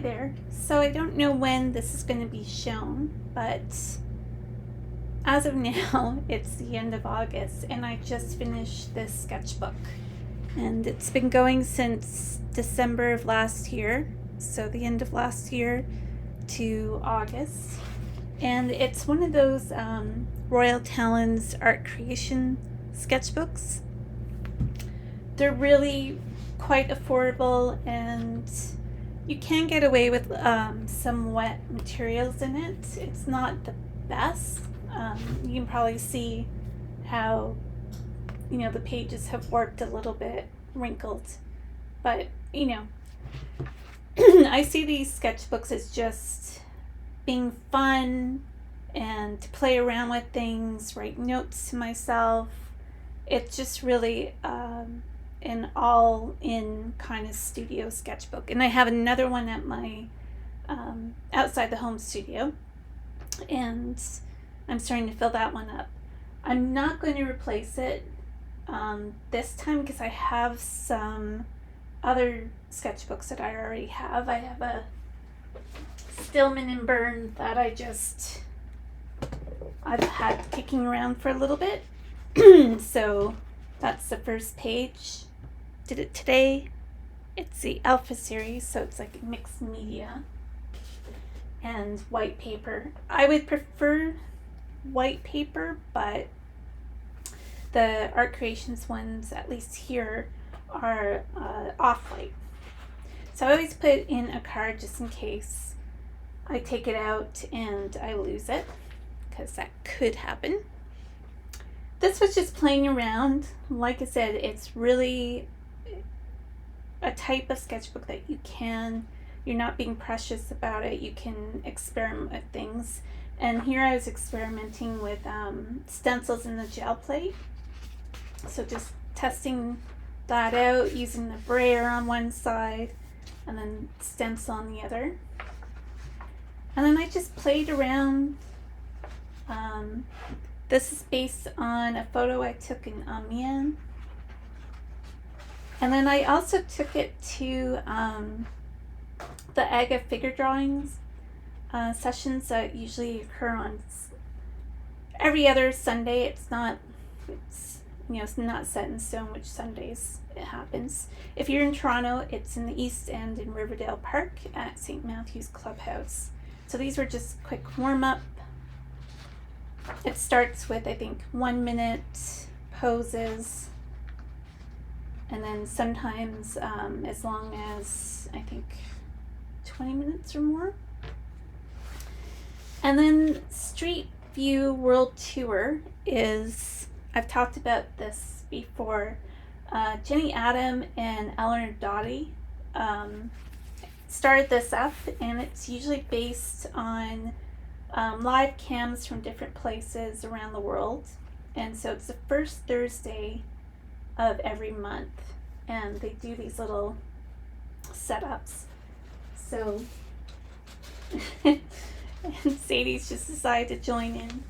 there. So I don't know when this is going to be shown, but as of now, it's the end of August, and I just finished this sketchbook. And it's been going since December of last year, so the end of last year to August. And it's one of those Royal Talens art creation sketchbooks. They're really quite affordable, and you can get away with some wet materials in it. It's not the best. You can probably see how, the pages have warped a little bit, wrinkled. But, I see these sketchbooks as just being fun and to play around with things, write notes to myself. It's just really an all-in kind of studio sketchbook. And I have another one at my outside the home studio, and I'm starting to fill that one up. I'm not going to replace it this time because I have some other sketchbooks that I already have. I have a Stillman and Burn that I've had kicking around for a little bit. So that's the first page. Did it today. It's the Alpha series, so it's like mixed media and white paper. I would prefer white paper, but the Art Creations ones, at least here, are off-white. So I always put in a card just in case I take it out and I lose it, because that could happen. This was just playing around. Like I said, it's really a type of sketchbook that you're not being precious about it. You can experiment with things. And here I was experimenting with stencils in the gel plate. So just testing that out, using the brayer on one side and then stencil on the other. And then I just played around. This is based on a photo I took in Amiens. And then I also took it to the AGA figure drawings sessions that usually occur on every other Sunday. It's not set in stone which Sundays it happens. If you're in Toronto, it's in the East End in Riverdale Park at St. Matthew's Clubhouse. So these were just quick warm-up. It starts with, I think, 1 minute poses, and then sometimes as long as, I think, 20 minutes or more. And then Street View World Tour is, I've talked about this before, Jenny Adam and Eleanor Dottie started this up, and it's usually based on live cams from different places around the world. And so it's the first Thursday of every month, and they do these little setups. So and Sadie's just decided to join in,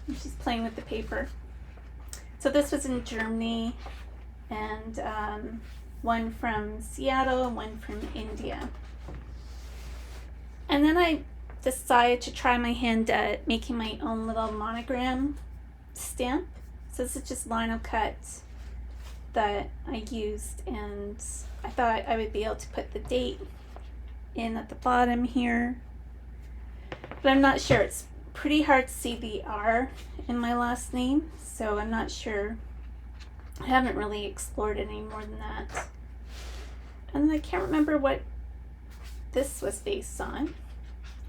and she's playing with the paper. So this was in Germany, and one from Seattle and one from India. And then I decided to try my hand at making my own little monogram stamp. So this is just lino cut that I used, and I thought I would be able to put the date in at the bottom here, but I'm not sure. It's pretty hard to see the R in my last name, so I'm not sure. I haven't really explored it any more than that. And I can't remember what this was based on.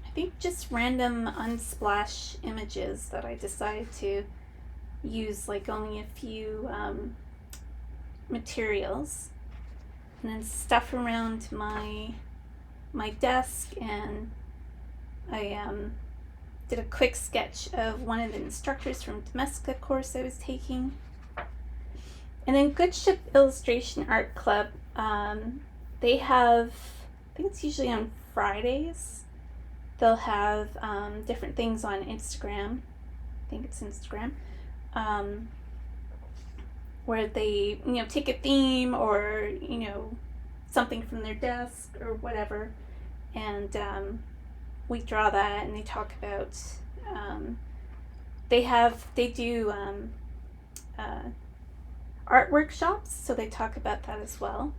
I think just random Unsplash images that I decided to use, like only a few materials, and then stuff around my desk. And I did a quick sketch of one of the instructors from Domestica course I was taking. And then Good Ship Illustration Art Club, they have, I think it's usually on Fridays, they'll have different things on Instagram. I think it's Instagram, where they take a theme or something from their desk or whatever, and we draw that, and they talk about they do art workshops, so they talk about that as well.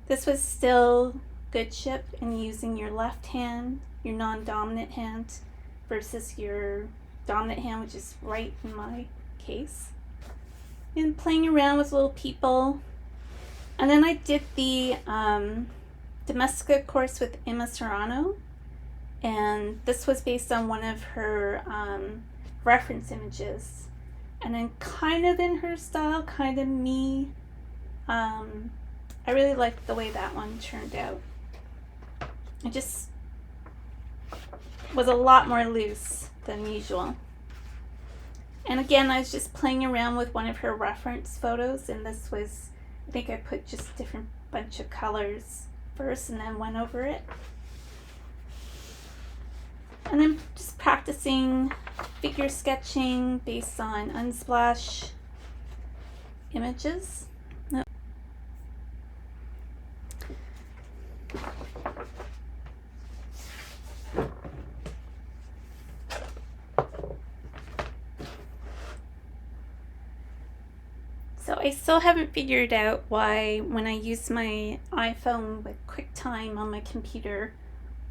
This was still good ship and using your left hand, your non-dominant hand, versus your dominant hand, which is right in my case. And playing around with little people. And then I did the Domestica course with Emma Serrano, and this was based on one of her reference images. And then kind of in her style, kind of me. I really liked the way that one turned out. It just was a lot more loose than usual. And again, I was just playing around with one of her reference photos, and this was, I think I put just different bunch of colors first and then went over it. And then just practicing figure sketching based on Unsplash images. So I still haven't figured out why when I use my iPhone with QuickTime on my computer,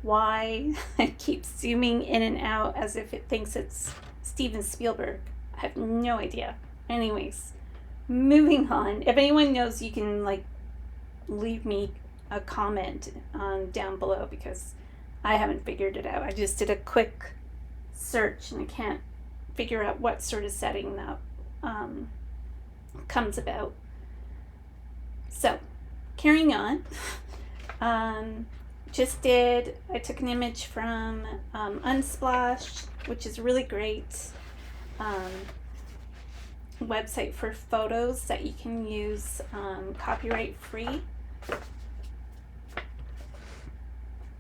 why I keep zooming in and out as if it thinks it's Steven Spielberg. I have no idea. Anyways, moving on. If anyone knows, you can leave me a comment down below, because I haven't figured it out. I just did a quick search and I can't figure out what sort of setting that comes about. So, carrying on. I took an image from Unsplash, which is really great website for photos that you can use copyright free.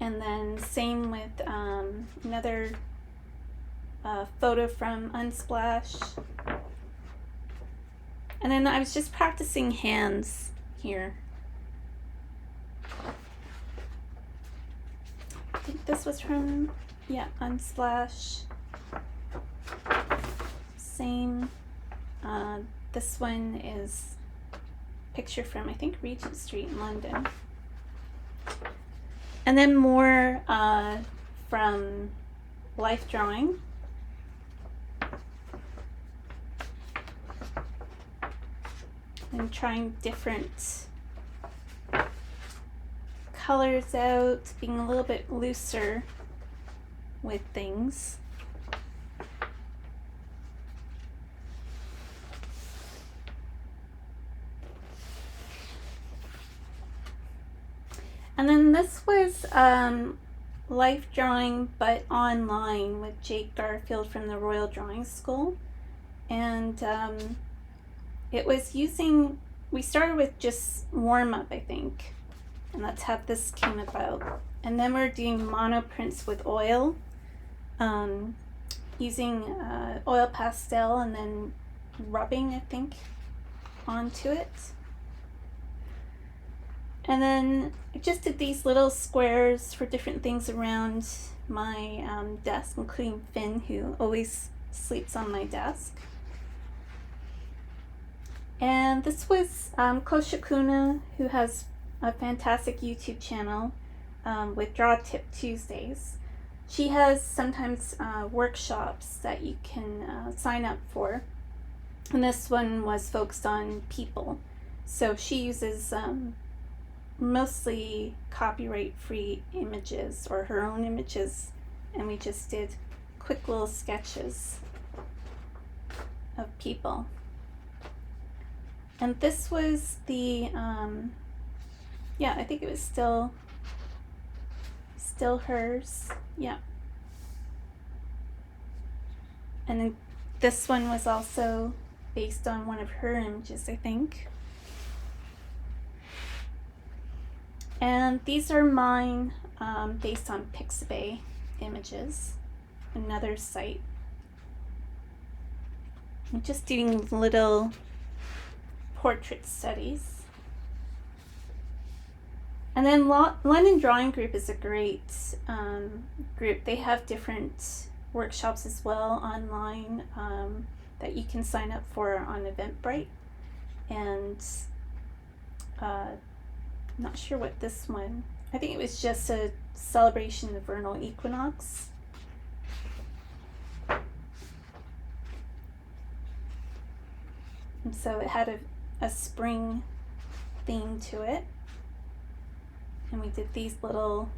And then same with another photo from Unsplash. And then I was just practicing hands here. I think this was from, Unsplash. Same. This one is picture from, I think, Regent Street in London. And then more from Life Drawing. And trying different colors out, being a little bit looser with things. And then this was Life Drawing, but online, with Jake Garfield from the Royal Drawing School. And it was we started with just warm-up, I think. And that's how this came about. And then we're doing mono prints with oil, using oil pastel and then rubbing, I think, onto it. And then I just did these little squares for different things around my desk, including Finn, who always sleeps on my desk. And this was Koshikuna, who has a fantastic YouTube channel with Draw Tip Tuesdays. She has sometimes workshops that you can sign up for. And this one was focused on people. So she uses mostly copyright-free images, or her own images. And we just did quick little sketches of people. And this was the, I think it was still hers, yeah. And then this one was also based on one of her images, I think. And these are mine, based on Pixabay images, another site. I'm just doing little portrait studies. And then London Drawing Group is a great group. They have different workshops as well online that you can sign up for on Eventbrite. And not sure what this one, I think it was just a celebration of vernal equinox. And so it had a spring theme to it. And we did these little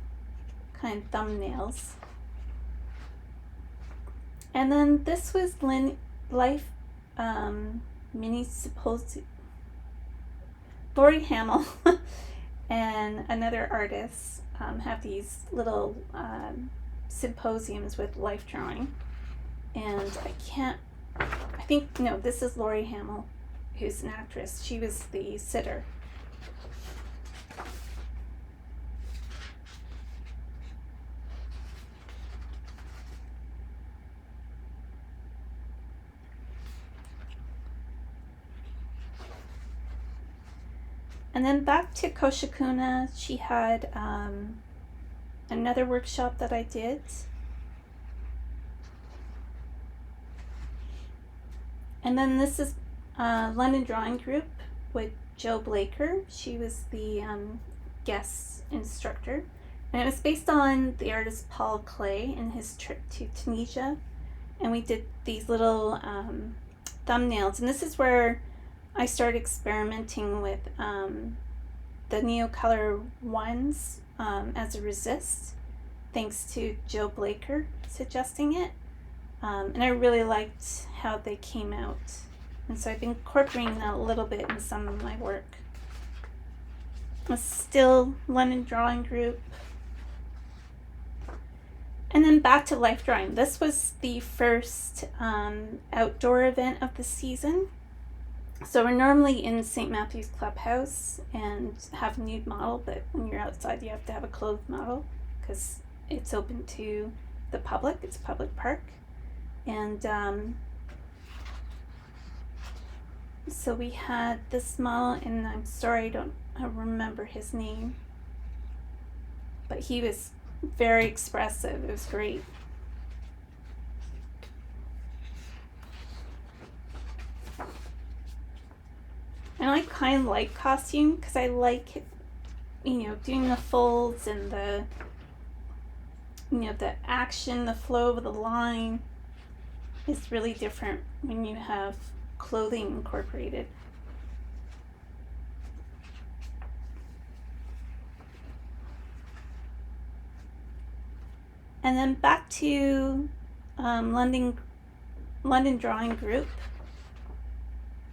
kind of thumbnails. And then this was Life Mini Supposed Lori Hamill and another artist have these little symposiums with life drawing. And this is Lori Hamill, who's an actress. She was the sitter. And then back to Koshikuna, she had another workshop that I did. And then this is London Drawing Group with Jo Blaker. She was the guest instructor. And it was based on the artist Paul Klee and his trip to Tunisia. And we did these little thumbnails. And this is where I started experimenting with the Neocolor ones as a resist, thanks to Jo Blaker suggesting it. And I really liked how they came out. And so I've been incorporating that a little bit in some of my work. Still London Drawing Group. And then back to life drawing. This was the first outdoor event of the season. So we're normally in St. Matthew's Clubhouse and have a nude model, but when you're outside you have to have a clothed model because it's open to the public. It's a public park. And so we had this model, and I'm sorry I don't remember his name, but he was very expressive. It was great. And I kind of like costume because I like, doing the folds and the action, the flow of the line is really different when you have clothing incorporated. And then back to London Drawing Group,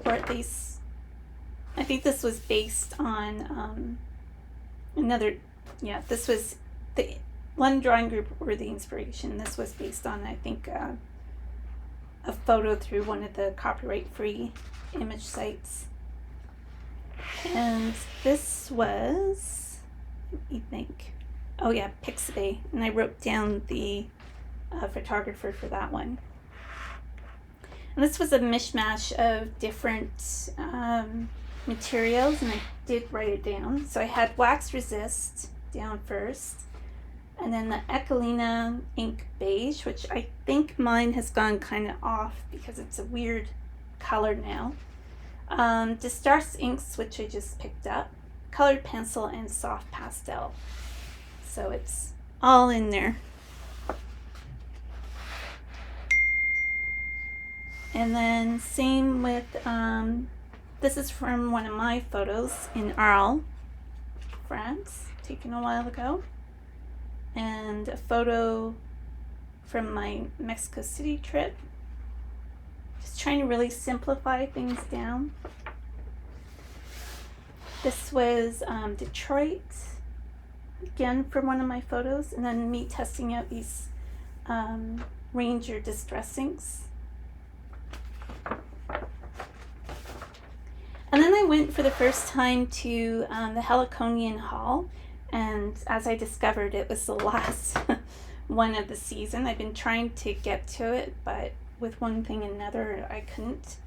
or at least I think this was based on this was the London Drawing Group were the inspiration. This was based on, I think, a photo through one of the copyright-free image sites. And this was, let me think, Pixabay. And I wrote down the photographer for that one. And this was a mishmash of different materials, and I did write it down. So I had wax resist down first, and then the Echelina ink beige, which I think mine has gone kind of off because it's a weird color now. Distarce inks, which I just picked up, colored pencil, and soft pastel. So it's all in there. And then same with this is from one of my photos in Arles, France, taken a while ago. And a photo from my Mexico City trip. Just trying to really simplify things down. This was Detroit, again from one of my photos, and then me testing out these Ranger distress inks. And then I went for the first time to the Heliconian Hall, and as I discovered, it was the last one of the season. I've been trying to get to it, but with one thing and another, I couldn't.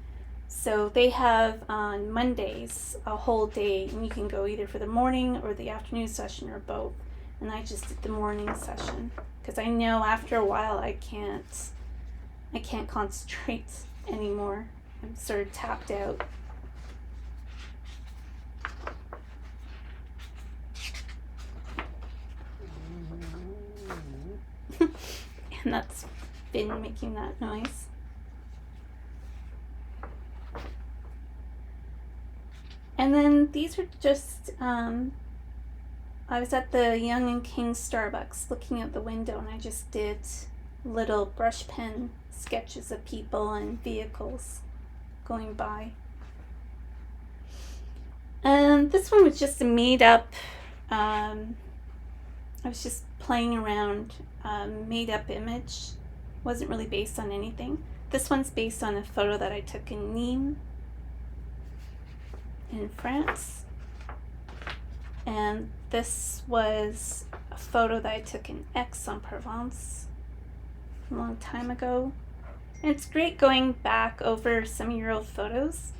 So they have on Mondays a whole day, and you can go either for the morning or the afternoon session or both. And I just did the morning session because I know after a while I can't concentrate anymore. I'm sort of tapped out. And that's been making that noise. And then these are just, I was at the Young and King Starbucks looking out the window, and I just did little brush pen sketches of people and vehicles going by. And this one was just a made up, I was just playing around, made up image. Wasn't really based on anything. This one's based on a photo that I took in Nîmes in France. And this was a photo that I took in Aix-en-Provence a long time ago. And it's great going back over some of your old photos.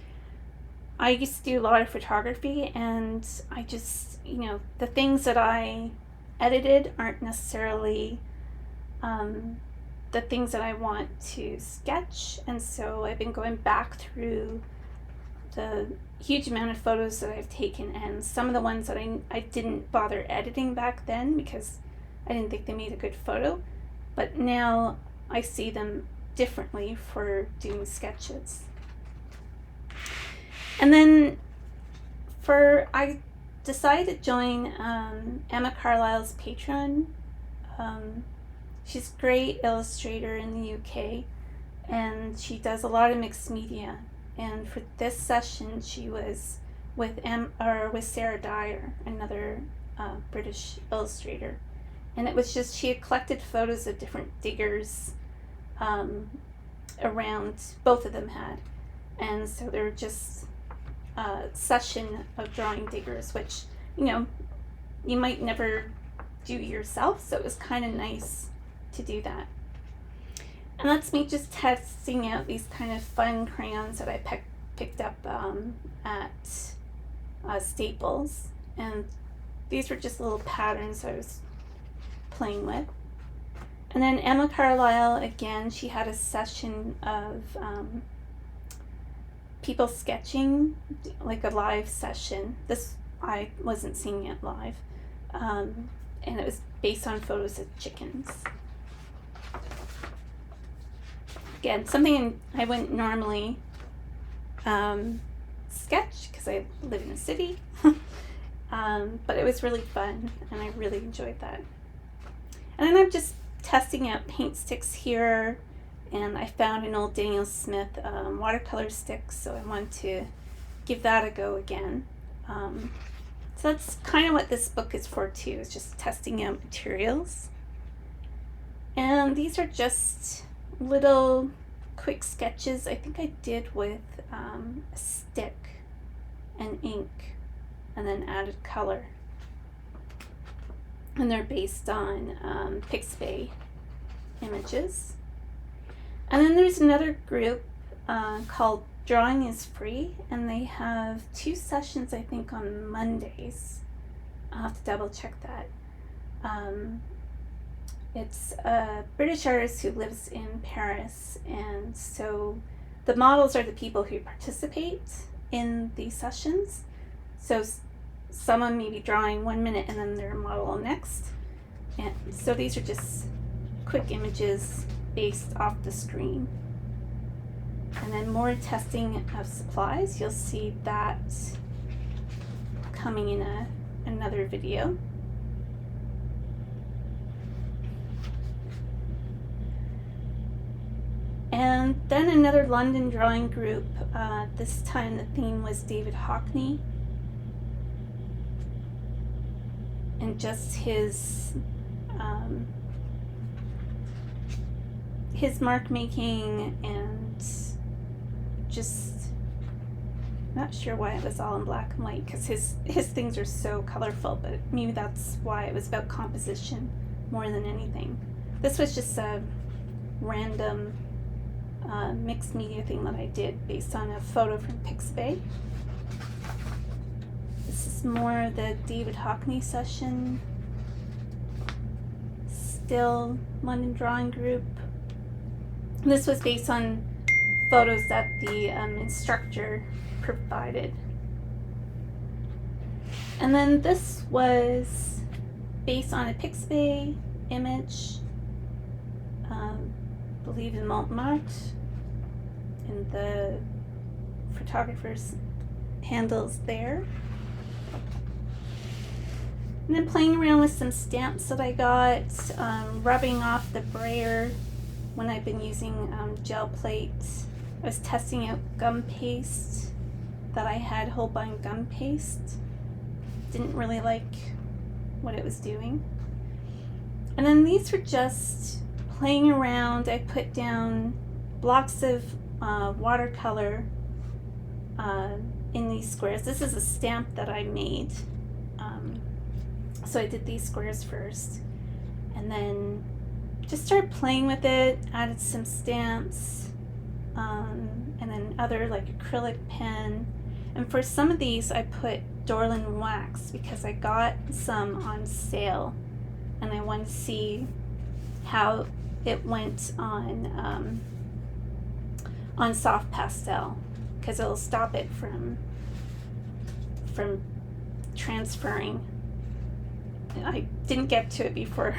I used to do a lot of photography, and I just, the things that I edited aren't necessarily the things that I want to sketch. And so I've been going back through the huge amount of photos that I've taken, and some of the ones that I didn't bother editing back then because I didn't think they made a good photo, but now I see them differently for doing sketches. And then I decided to join Emma Carlisle's Patreon. She's a great illustrator in the UK, and she does a lot of mixed media. And for this session, she was with Sarah Dyer, another British illustrator. And it was just, she had collected photos of different diggers around, both of them had. And so they were just a session of drawing diggers, which, you might never do yourself. So it was kind of nice to do that. And that's me just testing out these kind of fun crayons that I picked up at Staples. And these were just little patterns I was playing with. And then Emma Carlisle, again, she had a session of people sketching, like a live session. This, I wasn't seeing it live. And it was based on photos of chickens. Again, something I wouldn't normally sketch because I live in a city, but it was really fun, and I really enjoyed that. And then I'm just testing out paint sticks here, and I found an old Daniel Smith watercolor stick, so I want to give that a go again. So that's kind of what this book is for too, is just testing out materials. And these are just little quick sketches I think I did with a stick and ink, and then added color. And they're based on Pixabay images. And then there's another group called Drawing is Free, and they have 2 sessions I think on Mondays. I'll have to double check that. It's a British artist who lives in Paris, and so the models are the people who participate in these sessions. So someone may be drawing 1 minute and then their model next. And so these are just quick images based off the screen. And then more testing of supplies. You'll see that coming in another video. And then another London drawing group. This time the theme was David Hockney. And just his mark making, and just not sure why it was all in black and white, because his things are so colorful, but maybe that's why it was about composition more than anything. This was just a random mixed media thing that I did based on a photo from Pixabay. This is more the David Hockney session. Still London Drawing Group. This was based on photos that the instructor provided. And then this was based on a Pixabay image, I believe in Montmartre, in the photographer's handles there. And then playing around with some stamps that I got, rubbing off the brayer when I've been using gel plates. I was testing out gum paste that I had Holbein gum paste. Didn't really like what it was doing. And then these were just playing around. I put down blocks of watercolor in these squares. This is a stamp that I made. So I did these squares first, and then just started playing with it, added some stamps, and then other like acrylic pen. And for some of these I put Dorland wax because I got some on sale and I wanted to see how it went on soft pastel, because it'll stop it from transferring. I didn't get to it before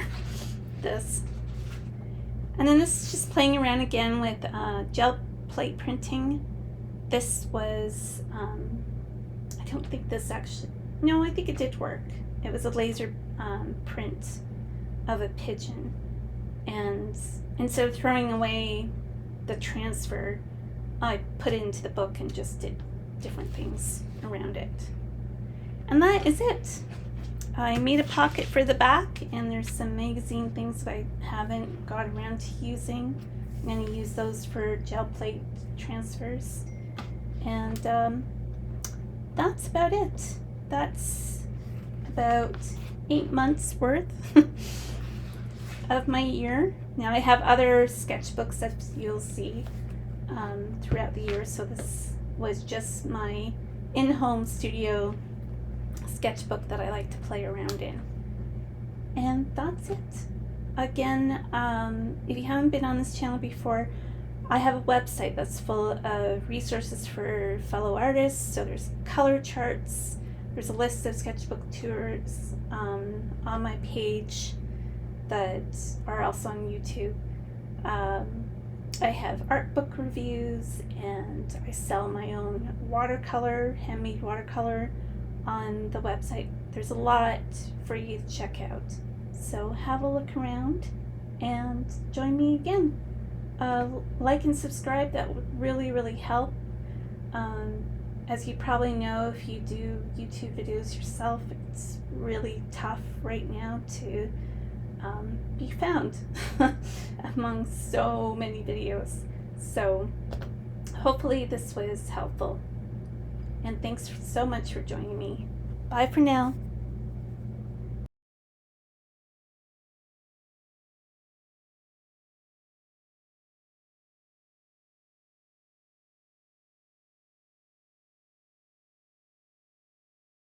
this. And then this is just playing around again with gel plate printing. This was, I don't think this actually, no, I think it did work. It was a laser print of a pigeon. And instead of throwing away the transfer, I put it into the book and just did different things around it. And that is it. I made a pocket for the back, and there's some magazine things that I haven't got around to using. I'm going to use those for gel plate transfers. And that's about it. That's about 8 months worth of my year. Now I have other sketchbooks that you'll see throughout the year, so this was just my in-home studio sketchbook that I like to play around in. And that's it. Again, if you haven't been on this channel before, I have a website that's full of resources for fellow artists. So there's color charts, there's a list of sketchbook tours on my page that are also on YouTube. I have art book reviews, and I sell my own watercolor, handmade watercolor on the website. There's a lot for you to check out. So have a look around and join me again. Like and subscribe, that would really help. As you probably know, if you do YouTube videos yourself, it's really tough right now to be found among so many videos. So hopefully this was helpful. And thanks so much for joining me. Bye for now.